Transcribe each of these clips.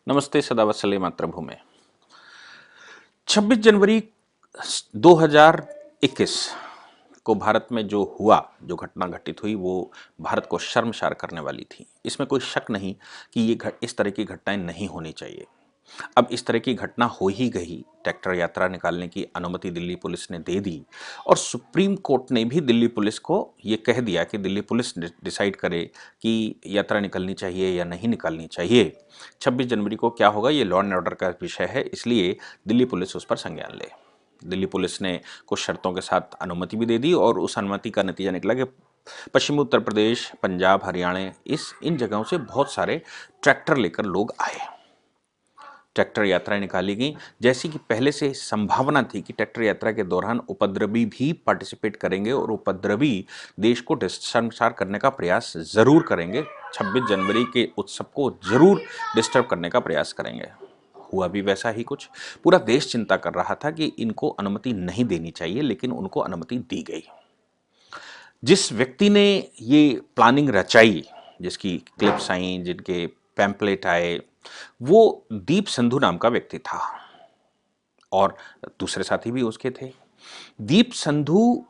नमस्ते सदा वत्सले मातृभूमि। 26 जनवरी 2021 को भारत में जो हुआ, जो घटना घटित हुई, वो भारत को शर्मसार करने वाली थी। इसमें कोई शक नहीं कि इस तरह की घटनाएं नहीं होनी चाहिए। अब इस तरह की घटना हो ही गई। ट्रैक्टर यात्रा निकालने की अनुमति दिल्ली पुलिस ने दे दी और सुप्रीम कोर्ट ने भी दिल्ली पुलिस को ये कह दिया कि दिल्ली पुलिस डिसाइड करे कि यात्रा निकलनी चाहिए या नहीं निकलनी चाहिए। 26 जनवरी को क्या होगा, ये लॉ एंड ऑर्डर का विषय है, इसलिए दिल्ली पुलिस उस पर संज्ञान ले। दिल्ली पुलिस ने कुछ शर्तों के साथ अनुमति भी दे दी और उस अनुमति का नतीजा निकला कि पश्चिमी उत्तर प्रदेश, पंजाब, हरियाणा, इन जगहों से बहुत सारे ट्रैक्टर लेकर लोग आए। ट्रैक्टर यात्राएं निकाली गई। जैसी कि पहले से संभावना थी कि ट्रैक्टर यात्रा के दौरान उपद्रवी भी पार्टिसिपेट करेंगे और उपद्रवी देश को शर्मसार करने का प्रयास जरूर करेंगे। 26 जनवरी के उत्सव को जरूर डिस्टर्ब करने का प्रयास करेंगे। हुआ भी वैसा ही कुछ। पूरा देश चिंता कर रहा था कि इनको अनुमति नहीं देनी चाहिए, लेकिन उनको अनुमति दी गई। जिस व्यक्ति ने ये प्लानिंग रचाई, जिसकी क्लिप्स आई, जिनके पैम्पलेट आए, वो दीप संधू नाम का व्यक्ति था और दूसरे साथी भी उसके थे। दीप संधू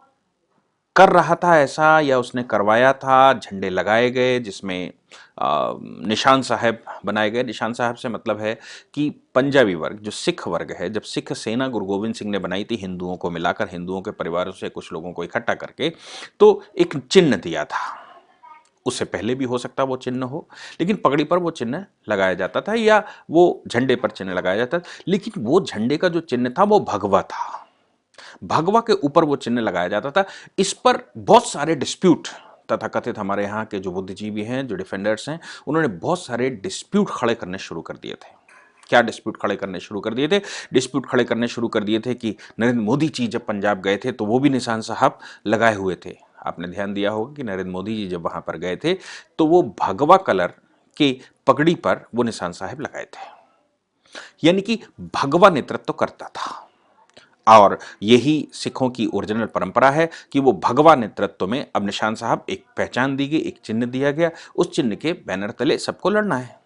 कर रहा था ऐसा, या उसने करवाया था। झंडे लगाए गए जिसमें निशान साहब बनाए गए। निशान साहब से मतलब है कि पंजाबी वर्ग, जो सिख वर्ग है, जब सिख सेना गुरु गोविंद सिंह ने बनाई थी हिंदुओं को मिलाकर, हिंदुओं के परिवारों से कुछ लोगों को इकट्ठा करके, तो एक चिन्ह दिया था। उससे पहले भी हो सकता वो चिन्ह हो, लेकिन पगड़ी पर वो चिन्ह लगाया जाता था या वो झंडे पर चिन्ह लगाया जाता था। लेकिन वो झंडे का जो चिन्ह था वो भगवा था। भगवा के ऊपर वो चिन्ह लगाया जाता था। इस पर बहुत सारे डिस्प्यूट, तथाकथित हमारे यहाँ के जो बुद्धिजीवी हैं, जो डिफेंडर्स हैं, उन्होंने बहुत सारे डिस्प्यूट खड़े करने शुरू कर दिए थे। क्या डिस्प्यूट खड़े करने शुरू कर दिए थे? डिस्प्यूट खड़े करने शुरू कर दिए थे कि नरेंद्र मोदी जी जब पंजाब गए थे तो वो भी निशान साहब लगाए हुए थे। आपने ध्यान दिया होगा कि नरेंद्र मोदी जी जब वहां पर गए थे तो वो भगवा कलर के पगड़ी पर वो निशान साहब लगाए थे, यानी कि भगवा नेतृत्व करता था। और यही सिखों की ओरिजिनल परंपरा है कि वो भगवा नेतृत्व में अब निशान साहब एक पहचान दी गई, एक चिन्ह दिया गया। उस चिन्ह के बैनर तले सबको लड़ना है।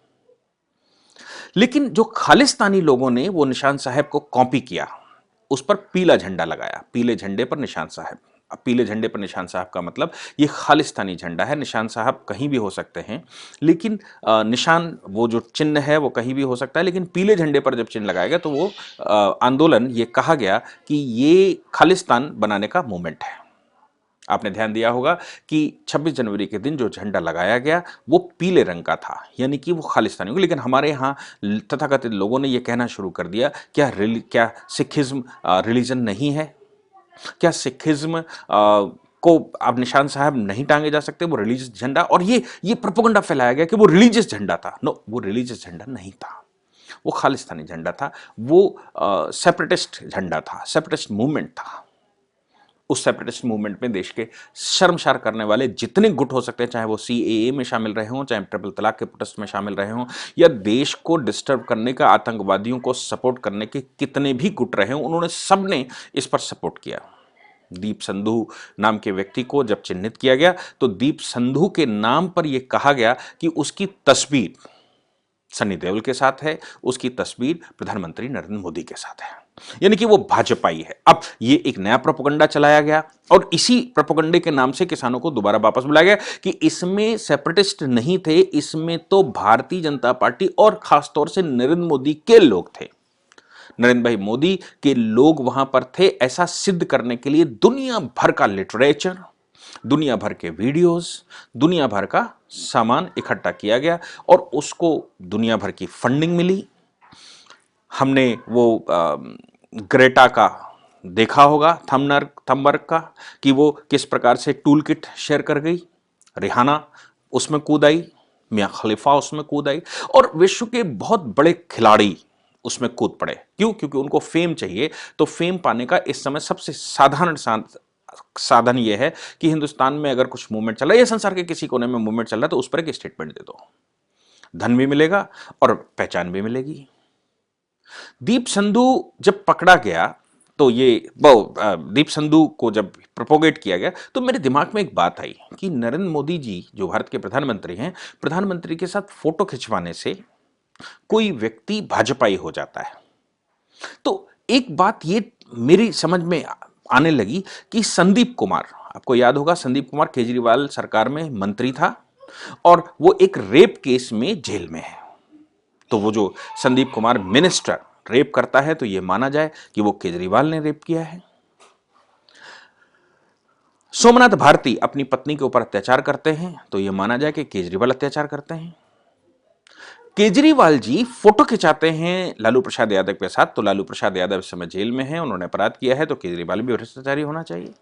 लेकिन जो खालिस्तानी लोगों ने वो निशान साहब को कॉपी किया, उस पर पीला झंडा लगाया। पीले झंडे पर निशान साहब। अब पीले झंडे पर निशान साहब का मतलब ये खालिस्तानी झंडा है। निशान साहब कहीं भी हो सकते हैं, लेकिन निशान, वो जो चिन्ह है वो कहीं भी हो सकता है, लेकिन पीले झंडे पर जब चिन्ह लगाया गया तो वो आंदोलन, ये कहा गया कि ये खालिस्तान बनाने का मूवमेंट है। आपने ध्यान दिया होगा कि 26 जनवरी के दिन जो झंडा लगाया गया वो पीले रंग का था, यानी कि वो खालिस्तानी होगा। लेकिन हमारे यहाँ तथाकथित लोगों ने ये कहना शुरू कर दिया, क्या सिखिज्म रिलीजन नहीं है? क्या सिखिज्म को अब निशान साहब नहीं टांगे जा सकते? वो रिलीजियस झंडा, और ये प्रोपेगेंडा फैलाया गया कि वो रिलीजियस झंडा था। नो, वो रिलीजियस झंडा नहीं था, वो खालिस्तानी झंडा था। वो सेपरेटिस्ट झंडा था, सेपरेटिस्ट मूवमेंट था। उस सेपरेटिस्ट मूवमेंट में देश के शर्मसार करने वाले जितने गुट हो सकते हैं, चाहे वो सीएए में शामिल रहे हों, चाहे ट्रिपल तलाक के प्रोटेस्ट में शामिल रहे हों, या देश को डिस्टर्ब करने का, आतंकवादियों को सपोर्ट करने के कितने भी गुट रहे हों, उन्होंने सबने इस पर सपोर्ट किया। दीप संधू नाम के व्यक्ति को जब चिन्हित किया गया तो दीप संधू के नाम पर यह कहा गया कि उसकी तस्वीर सनी देओल के साथ है, उसकी तस्वीर प्रधानमंत्री नरेंद्र मोदी के साथ है, यानी कि वो भाजपाई है। अब ये एक नया प्रोपेगेंडा चलाया गया और इसी प्रोपेगेंडे के नाम से किसानों को दोबारा वापस बुलाया गया कि इसमें सेपरेटिस्ट नहीं थे, इसमें तो भारतीय जनता पार्टी और खासतौर से नरेंद्र मोदी के लोग थे। नरेंद्र भाई मोदी के लोग वहां पर थे, ऐसा सिद्ध करने के लिए दुनिया भर का लिटरेचर, दुनिया भर के वीडियोस, दुनिया भर का सामान इकट्ठा किया गया और उसको दुनिया भर की फंडिंग मिली। हमने वो ग्रेटा का देखा होगा, थंबर्ग का, कि वो किस प्रकार से टूल किट शेयर कर गई। रिहाना उसमें कूद आई, मियां खलीफा उसमें कूद आई, और विश्व के बहुत बड़े खिलाड़ी उसमें कूद पड़े। क्यों? क्योंकि उनको फेम चाहिए। तो फेम पाने का इस समय सबसे साधारण साधन यह है कि हिंदुस्तान में अगर कुछ मूवमेंट चल रहा है या संसार के किसी कोने में मूवमेंट चल रहा है तो उस पर एक स्टेटमेंट दे दो, धन भी मिलेगा और पहचान भी मिलेगी। दीप संधू जब पकड़ा गया तो ये दीप संधू को जब प्रोपोगेट किया गया तो मेरे दिमाग में एक बात आई कि नरेंद्र मोदी जी जो भारत के प्रधानमंत्री हैं, प्रधानमंत्री के साथ फोटो खिंचवाने से कोई व्यक्ति भाजपाई हो जाता है। तो एक बात ये मेरी समझ में आने लगी कि संदीप कुमार, आपको याद होगा संदीप कुमार केजरीवाल सरकार में मंत्री था और वो एक रेप केस में जेल में है। तो वो जो संदीप कुमार मिनिस्टर रेप करता है तो ये माना जाए कि वो केजरीवाल ने रेप किया है। सोमनाथ भारती अपनी पत्नी के ऊपर अत्याचार करते हैं तो ये माना जाए कि केजरीवाल अत्याचार करते हैं। केजरीवाल जी फोटो खिंचाते हैं लालू प्रसाद यादव के साथ तो लालू प्रसाद यादव इस समय जेल में हैं, उन्होंने अपराध किया है तो केजरीवाल भी भ्रष्टाचारी होना चाहिए।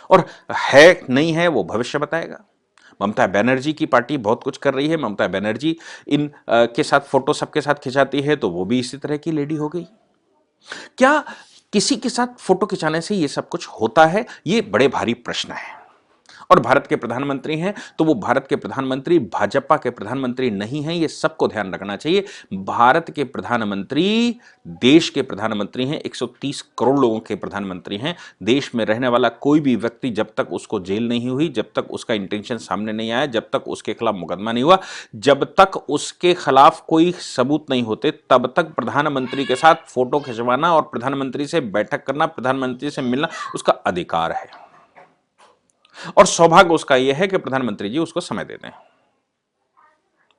और है नहीं है वो भविष्य बताएगा। ममता बनर्जी की पार्टी बहुत कुछ कर रही है, ममता बनर्जी इन के साथ फोटो सबके साथ खिंचाती है तो वो भी इसी तरह की लेडी हो गई। क्या किसी के साथ फोटो खिंचाने से ये सब कुछ होता है? ये बड़े भारी प्रश्न है। और भारत के प्रधानमंत्री हैं तो वो भारत के प्रधानमंत्री भाजपा के प्रधानमंत्री नहीं हैं, ये सबको ध्यान रखना चाहिए। भारत के प्रधानमंत्री देश के प्रधानमंत्री हैं, 130 करोड़ लोगों के प्रधानमंत्री हैं। देश में रहने वाला कोई भी व्यक्ति जब तक उसको जेल नहीं हुई, जब तक उसका इंटेंशन सामने नहीं आया, जब तक उसके खिलाफ मुकदमा नहीं हुआ, जब तक उसके खिलाफ कोई सबूत नहीं होते, तब तक प्रधानमंत्री के साथ फोटो खिंचवाना और प्रधानमंत्री से बैठक करना, प्रधानमंत्री से मिलना उसका अधिकार है। और सौभाग्य उसका यह है कि प्रधानमंत्री जी उसको समय देते हैं।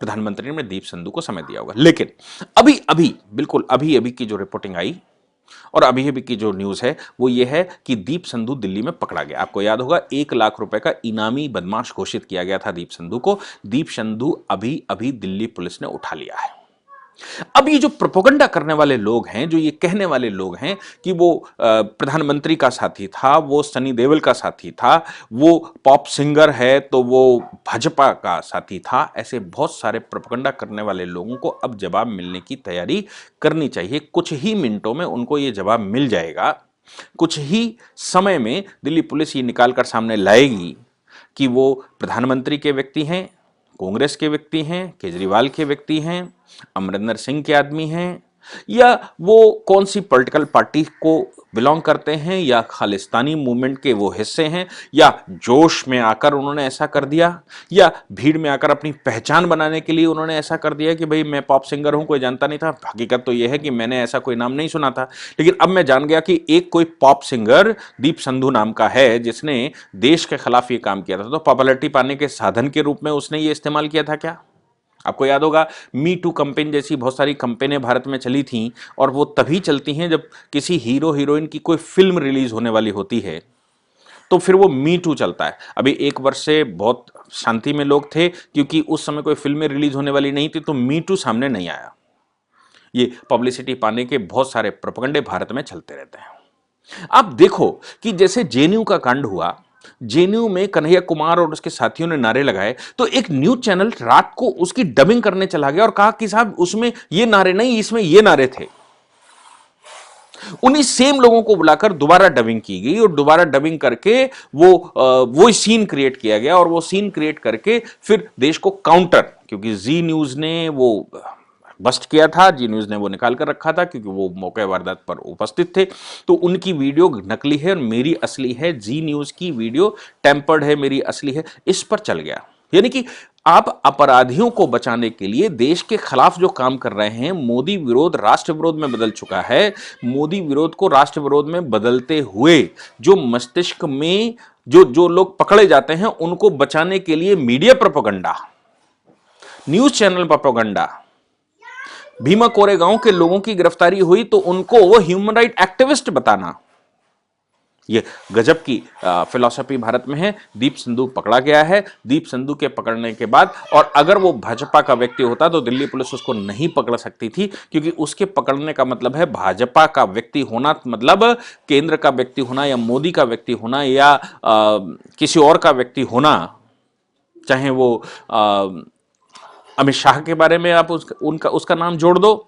प्रधानमंत्री ने दीप संधू को समय दिया होगा। लेकिन अभी अभी बिल्कुल अभी अभी की जो रिपोर्टिंग आई और अभी अभी की जो न्यूज है वो ये है कि दीप संधू दिल्ली में पकड़ा गया। आपको याद होगा 1 लाख रुपए का इनामी बदमाश घोषित किया गया था दीप संधू को। दीप संधू अभी अभी दिल्ली पुलिस ने उठा लिया है। अब ये जो प्रोपेगेंडा करने वाले लोग हैं, जो ये कहने वाले लोग हैं कि वो प्रधानमंत्री का साथी था, वो सनी देओल का साथी था, वो पॉप सिंगर है तो वो भाजपा का साथी था, ऐसे बहुत सारे प्रोपेगेंडा करने वाले लोगों को अब जवाब मिलने की तैयारी करनी चाहिए। कुछ ही मिनटों में उनको ये जवाब मिल जाएगा। कुछ ही समय में दिल्ली पुलिस ये निकाल कर सामने लाएगी कि वो प्रधानमंत्री के व्यक्ति हैं, कांग्रेस के व्यक्ति हैं, केजरीवाल के व्यक्ति हैं, अमरिंदर सिंह के आदमी हैं, या वो कौन सी पॉलिटिकल पार्टी को बिलोंग करते हैं, या खालिस्तानी मूवमेंट के वो हिस्से हैं, या जोश में आकर उन्होंने ऐसा कर दिया, या भीड़ में आकर अपनी पहचान बनाने के लिए उन्होंने ऐसा कर दिया कि भाई मैं पॉप सिंगर हूं, कोई जानता नहीं था। हकीकत तो यह है कि मैंने ऐसा कोई नाम नहीं सुना था, लेकिन अब मैं जान गया कि एक कोई पॉप सिंगर दीप संधू नाम का है जिसने देश के खिलाफ ये काम किया था। तो पॉपुलैरिटी पाने के साधन के रूप में उसने ये इस्तेमाल किया था क्या? आपको याद होगा मी टू कंपेन जैसी बहुत सारी कंपेनें भारत में चली थीं और वो तभी चलती हैं जब किसी हीरो हीरोइन की कोई फिल्म रिलीज होने वाली होती है तो फिर वो मी टू चलता है। अभी 1 वर्ष से बहुत शांति में लोग थे क्योंकि उस समय कोई फिल्में रिलीज होने वाली नहीं थी, तो मी टू सामने नहीं आया। ये पब्लिसिटी पाने के बहुत सारे प्रोपेगेंडे भारत में चलते रहते हैं। आप देखो कि जैसे जेएनयू का कांड हुआ, जेएनयू में कन्हैया कुमार और उसके साथियों ने नारे लगाए तो एक न्यूज चैनल रात को उसकी डबिंग करने चला गया और कहा कि साहब उसमें ये नारे नहीं, इसमें ये नारे थे। उन्हीं सेम लोगों को बुलाकर दोबारा डबिंग की गई और दोबारा डबिंग करके वो सीन क्रिएट किया गया और वो सीन क्रिएट करके फिर देश को काउंटर, क्योंकि जी न्यूज ने वो बस्ट किया था, जी न्यूज ने वो निकाल कर रखा था क्योंकि वो मौके वारदात पर उपस्थित थे, तो उनकी वीडियो नकली है और मेरी असली है। जी न्यूज की वीडियो टेम्पर्ड है, मेरी असली है, इस पर चल गया। यानी कि आप अपराधियों को बचाने के लिए देश के खिलाफ जो काम कर रहे हैं, मोदी विरोध राष्ट्र विरोध में बदल चुका है। मोदी विरोध को राष्ट्र विरोध में बदलते हुए जो मस्तिष्क में जो लोग पकड़े जाते हैं उनको बचाने के लिए media propaganda, news channel propaganda, Bhima Koregaon के लोगों की गिरफ्तारी हुई तो उनको वो ह्यूमन राइट एक्टिविस्ट बताना, ये गजब की फिलॉसफी भारत में है। दीप संधू पकड़ा गया है। दीप संधू के पकड़ने के बाद, और अगर वो भाजपा का व्यक्ति होता तो दिल्ली पुलिस उसको नहीं पकड़ सकती थी, क्योंकि उसके पकड़ने का मतलब है भाजपा का व्यक्ति होना, मतलब केंद्र का व्यक्ति होना या मोदी का व्यक्ति होना या किसी और का व्यक्ति होना, चाहे वो अमित शाह के बारे में आप उसका नाम जोड़ दो,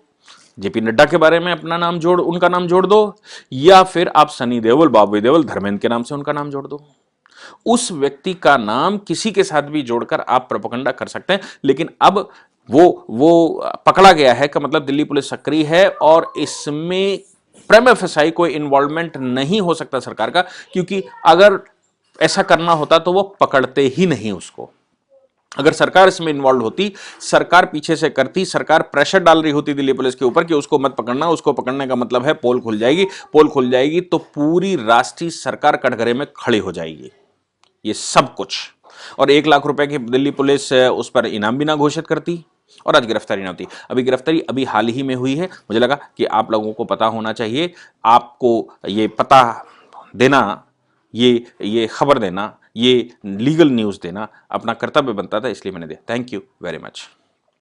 जेपी नड्डा के बारे में अपना नाम उनका नाम जोड़ दो, या फिर आप सनी देओल, बॉबी देओल, धर्मेंद्र के नाम से उनका नाम जोड़ दो। उस व्यक्ति का नाम किसी के साथ भी जोड़कर आप प्रोपेगेंडा कर सकते हैं। लेकिन अब वो पकड़ा गया है का मतलब दिल्ली पुलिस सक्रिय है और इसमें प्रेमा फेसाई कोई इन्वॉल्वमेंट नहीं हो सकता सरकार का, क्योंकि अगर ऐसा करना होता तो वो पकड़ते ही नहीं उसको। अगर सरकार इसमें इन्वॉल्व होती, सरकार पीछे से करती, सरकार प्रेशर डाल रही होती दिल्ली पुलिस के ऊपर कि उसको मत पकड़ना, उसको पकड़ने का मतलब है पोल खुल जाएगी, पोल खुल जाएगी तो पूरी राष्ट्रीय सरकार कटघरे में खड़ी हो जाएगी, ये सब कुछ। और 1 लाख रुपए की दिल्ली पुलिस उस पर इनाम भी ना घोषित करती और आज गिरफ्तारी ना होती। अभी गिरफ्तारी अभी हाल ही में हुई है, मुझे लगा कि आप लोगों को पता होना चाहिए, आपको ये पता देना, ये खबर देना, ये लीगल न्यूज़ देना अपना कर्तव्य बनता था, इसलिए मैंने दिया। Thank you very much.